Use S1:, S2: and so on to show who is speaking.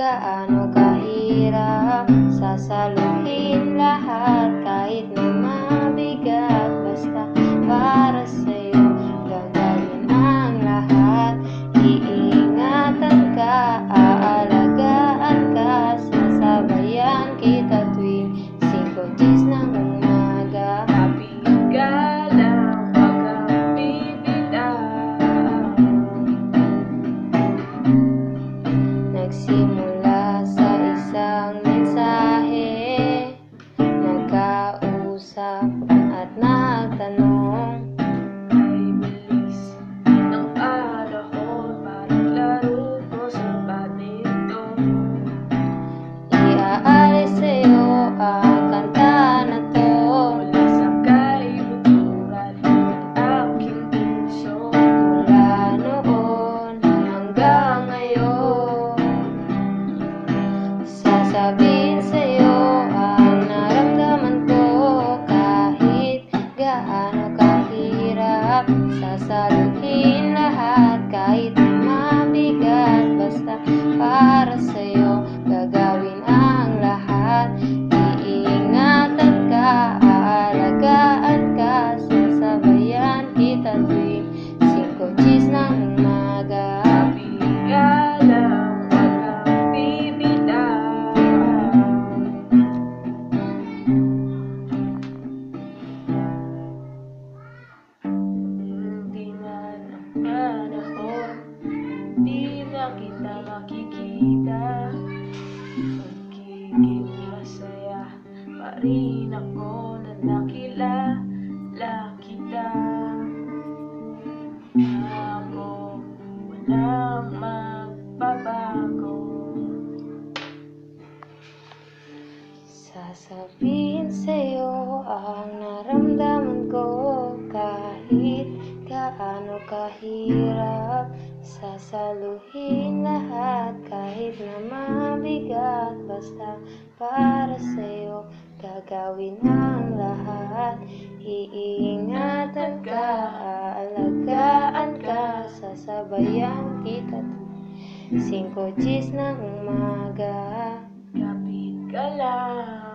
S1: gaano kahirap sasaluhin lahat kahit na mabigat. Basta para sa'yo gagawin ang lahat. Iingatan ka, aalagaan ka, sasabayan kita tuwing 5:10 ng umaga.
S2: Kapigalang pagkabibitaw,
S1: Nagsimula sa isang mensahe, nagkausap at nagtanong.
S2: ay bilis ng arahon, parang laro ko sa badminton.
S1: Iaalis sa'yo ang kanta na to,
S2: Mula sa kaibuturan ng aking puso,
S1: mula noon hanggang ngayon. Sasabihin sa'yo ang naramdaman ko, kahit gaano kahirap sasaluhin lahat kahit mabigat. Basta para sa'yo gagawin ang lahat. Iingatan ka, aalagaan ka, sasabayan kita tuwing 5:10 ng umaga.
S2: kapigalang pagkabibitaw, hindi man ang panahon, hindi na kita makikita. Magiging masaya pa rin ako na nakilala kita. Ako walang magbabago.
S1: Sasabihin sa'yo ang naramdaman ko, kahit gaano kahirap sasaluhin lahat kahit na mabigat. Basta para sa'yo gagawin ang lahat. Iingatan ka, aalagaan ka, sasabayan kita 5:10 ng umaga.
S2: Kapit ka lang.